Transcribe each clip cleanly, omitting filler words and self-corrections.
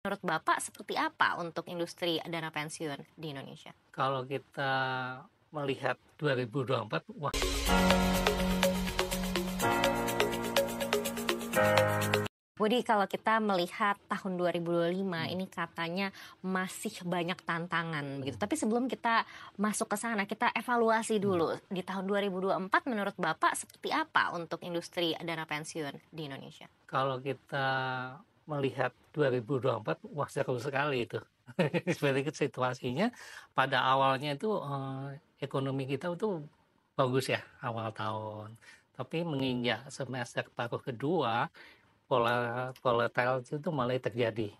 Menurut Bapak seperti apa untuk industri dana pensiun di Indonesia? Kalau kita melihat 2024, wah, Budi, kalau kita melihat tahun 2025 ini katanya masih banyak tantangan begitu. Tapi sebelum kita masuk ke sana, kita evaluasi dulu. Di tahun 2024 menurut Bapak seperti apa untuk industri dana pensiun di Indonesia? kalau kita melihat 2024, wah seru sekali itu. Seperti itu situasinya pada awalnya itu ekonomi kita itu bagus ya awal tahun. Tapi menginjak semester paruh kedua, pola volatile itu mulai terjadi.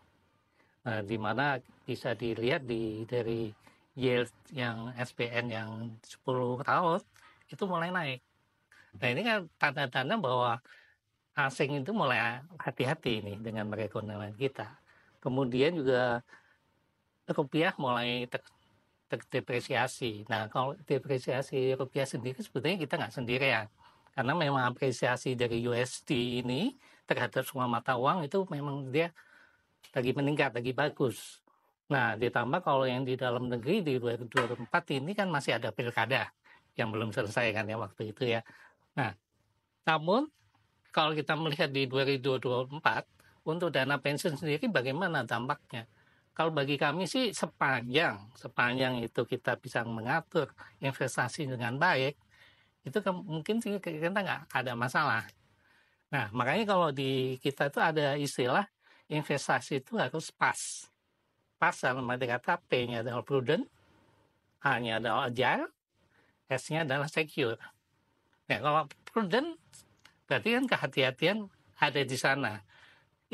Nah, di mana bisa dilihat dari yield yang SPN yang 10 tahun itu mulai naik. Nah, ini kan tanda-tanda bahwa asing itu mulai hati-hati nih dengan perekonomian kita. Kemudian juga rupiah mulai terdepresiasi. Nah, kalau depresiasi rupiah sendiri sebetulnya kita nggak sendirian. Karena memang apresiasi dari USD ini terhadap semua mata uang itu memang dia lagi meningkat, lagi bagus. Nah, ditambah kalau yang di dalam negeri di 2024 ini kan masih ada pilkada yang belum selesai kan ya waktu itu ya. Nah, namun kalau kita melihat di 2024 untuk dana pensiun sendiri bagaimana dampaknya? Kalau bagi kami sih sepanjang itu kita bisa mengatur investasi dengan baik, itu mungkin sih kita nggak ada masalah. Nah, makanya kalau di kita itu ada istilah investasi itu harus pas. Pas dalam arti kata P-nya adalah prudent, A-nya adalah agile, S-nya adalah secure. Ya, kalau prudent berarti kan kehati-hatian ada di sana.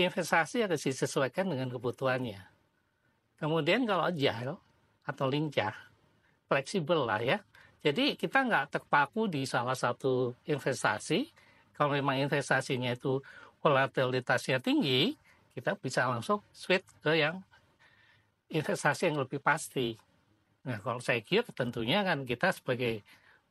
Investasi harus disesuaikan dengan kebutuhannya. Kemudian kalau agile atau lincah, fleksibel lah ya. Jadi kita nggak terpaku di salah satu investasi. Kalau memang investasinya itu volatilitasnya tinggi, kita bisa langsung switch ke yang investasi yang lebih pasti. Nah, kalau secure tentunya kan kita sebagai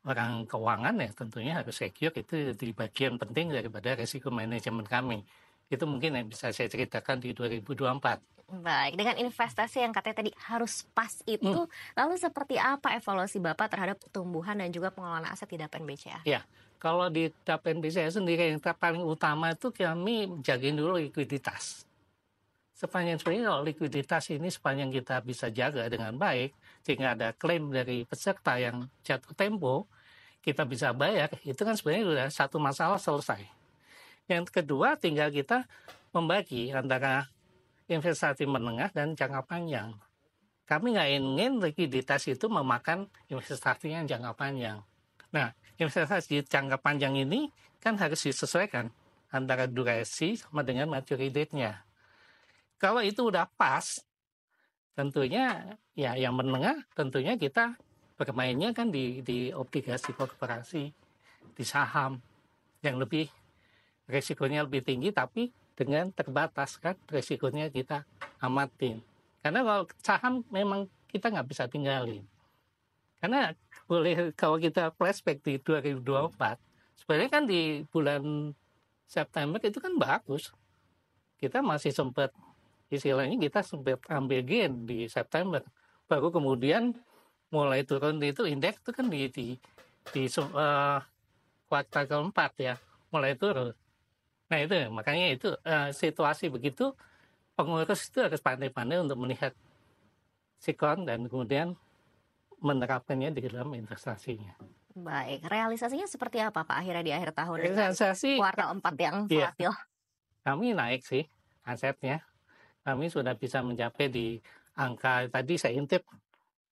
orang keuangan ya tentunya harus secure itu di bagian penting daripada risiko manajemen kami. Itu mungkin yang bisa saya ceritakan di 2024. Baik, dengan investasi yang katanya tadi harus pas Hmm, itu, lalu seperti apa evaluasi Bapak terhadap pertumbuhan dan juga pengelolaan aset di Dapen BCA? ya, kalau di TAPNB saya sendiri yang paling utama itu kami jagain dulu likuiditas. Sebenarnya kalau likuiditas ini sepanjang kita bisa jaga dengan baik, sehingga ada klaim dari peserta yang jatuh tempo, kita bisa bayar, itu kan sebenarnya sudah satu masalah selesai. Yang kedua, tinggal kita membagi antara investasi menengah dan jangka panjang. Kami nggak ingin likuiditas itu memakan investasi yang jangka panjang. Nah, investasi jangka panjang ini kan harus disesuaikan antara durasi sama dengan maturity date-nya. Kalau itu udah pas, tentunya ya yang menengah tentunya kita bermainnya kan di obligasi korporasi, di saham yang lebih resikonya lebih tinggi tapi dengan terbatas kan resikonya kita amatin. Karena kalau saham memang kita nggak bisa tinggalin. Karena boleh kalau kita flashback di 2024, sebenarnya kan di bulan September itu kan bagus. Kita masih sempat istilahnya kita sempat ambil gain di September. Baru kemudian mulai turun itu indeks itu kan di kuartal keempat ya mulai turun. Nah itu makanya itu situasi begitu pengurus itu harus pandai-pandai untuk melihat sikon dan kemudian menerapkannya di dalam investasinya. Baik, realisasinya seperti apa Pak akhirnya di akhir tahun dengan Investasi kuartal 4 yang ya volatil? kami naik sih asetnya. Kami sudah bisa mencapai di angka tadi saya intip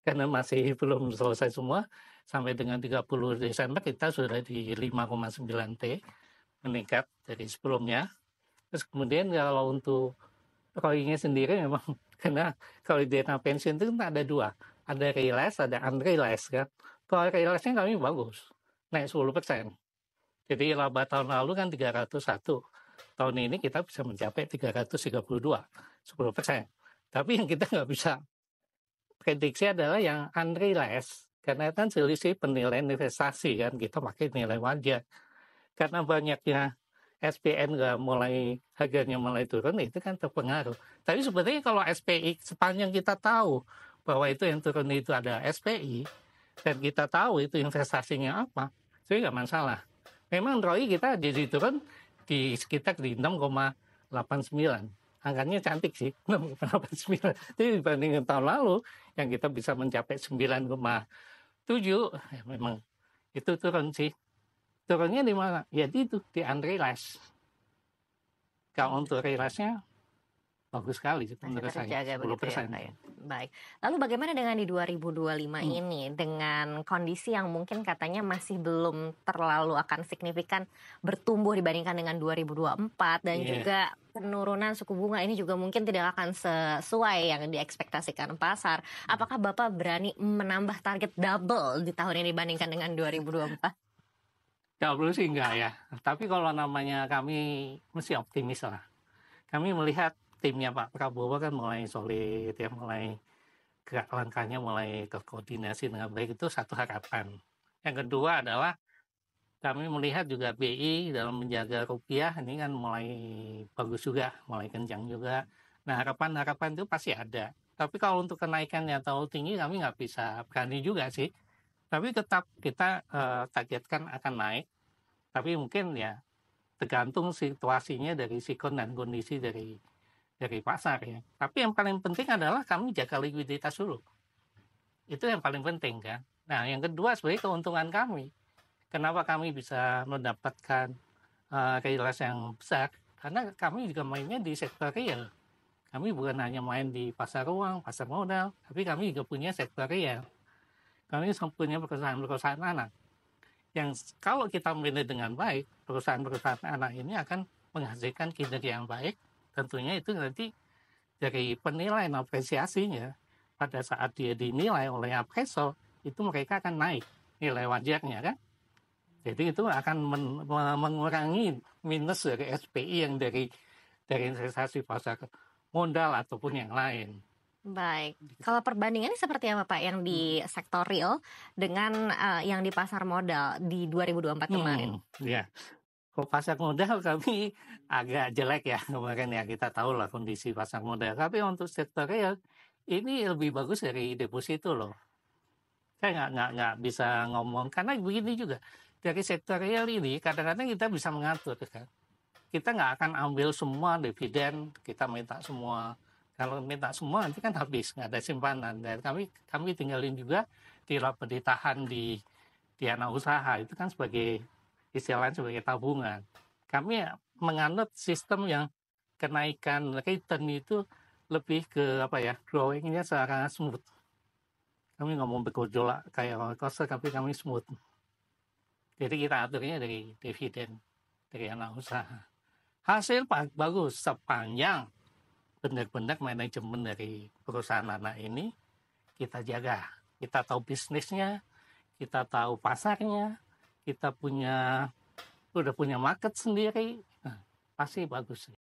karena masih belum selesai semua sampai dengan 30 Desember kita sudah di 5,9 T meningkat dari sebelumnya. Terus kemudian kalau untuk ROI-nya sendiri memang karena kalau di dana pensiun itu kan ada dua, ada realized, ada unrealized kan. Kalau realized-nya kami bagus, naik 10%. Jadi laba tahun lalu kan 301, tahun ini kita bisa mencapai 332, 10%. Tapi yang kita nggak bisa prediksi adalah yang unrealized, karena kan selisih penilaian investasi kan, kita pakai nilai wajar. Karena banyaknya SPN nggak mulai harganya mulai turun itu kan terpengaruh. Tapi sebenarnya kalau SPI sepanjang kita tahu bahwa itu yang turun itu ada SPI dan kita tahu itu investasinya apa, itu nggak masalah. Memang ROI kita jadi turun di sekitar di 6,89. Angkanya cantik sih, 6,89. Tapi dibandingkan tahun lalu yang kita bisa mencapai 9,7, ya memang itu turun sih. Turunnya di mana? Ya di unrealized. Kalau untuk realized-nya bagus sekali sih Masih menurut saya, terjaga begitu ya 10%. Kak ya. Baik. Lalu bagaimana dengan di 2025 Hmm, ini dengan kondisi yang mungkin katanya masih belum terlalu akan signifikan bertumbuh dibandingkan dengan 2024 dan iya. juga penurunan suku bunga ini juga mungkin tidak akan sesuai yang diekspektasikan pasar. Apakah Bapak berani menambah target double di tahun ini dibandingkan dengan 2024? Kalau dulu sih enggak ya. Tapi kalau namanya kami mesti optimis lah. Kami melihat timnya Pak Prabowo kan mulai solid ya, mulai gerak langkahnya mulai terkoordinasi dengan baik, itu satu harapan. Yang kedua adalah kami melihat juga BI dalam menjaga rupiah ini kan mulai bagus juga, mulai kencang juga. Nah harapan-harapan itu pasti ada. Tapi kalau untuk kenaikannya terlalu tinggi kami nggak bisa berani juga sih. Tapi tetap kita targetkan akan naik. Tapi mungkin ya tergantung situasinya dari sikon dan kondisi dari pasar ya. Tapi yang paling penting adalah kami jaga likuiditas dulu. Itu yang paling penting kan. Nah, yang kedua sebenarnya keuntungan kami. Kenapa kami bisa mendapatkan realitas yang besar? Karena kami juga mainnya di sektor real. Kami bukan hanya main di pasar uang, pasar modal, tapi kami juga punya sektor real. Kami punya perusahaan-perusahaan anak. Yang kalau kita manage dengan baik, perusahaan-perusahaan anak ini akan menghasilkan kinerja yang baik. Tentunya itu nanti dari penilaian apresiasinya pada saat dia dinilai oleh appraisal itu mereka akan naik nilai wajarnya kan. Jadi itu akan mengurangi minus dari SPI yang dari investasi pasar modal ataupun yang lain. Baik. Kalau perbandingannya seperti apa Pak yang di sektor real dengan yang di pasar modal di 2024 kemarin? Ya. Kalau pasar modal kami agak jelek ya kemarin ya, kita tahu lah kondisi pasar modal. Tapi untuk sektor real ini lebih bagus dari deposito loh. Saya nggak bisa ngomong karena begini juga, dari sektor real ini kadang-kadang kita bisa mengatur kan. Kita nggak akan ambil semua dividen, kita minta semua. Kalau minta semua nanti kan habis, nggak ada simpanan. Dan kami tinggalin juga ditahan di anak usaha, itu kan sebagai istilahnya sebagai tabungan. Kami menganut sistem yang kenaikan return itu lebih ke apa ya, growing-nya secara smooth. Kami nggak mau bergejolak kayak roller coaster, tapi kami smooth. Jadi kita aturnya dari dividen, dari anak usaha. Hasil bagus sepanjang benar-benar manajemen dari perusahaan anak ini kita jaga. Kita tahu bisnisnya, kita tahu pasarnya, kita udah punya market sendiri, nah, pasti bagus.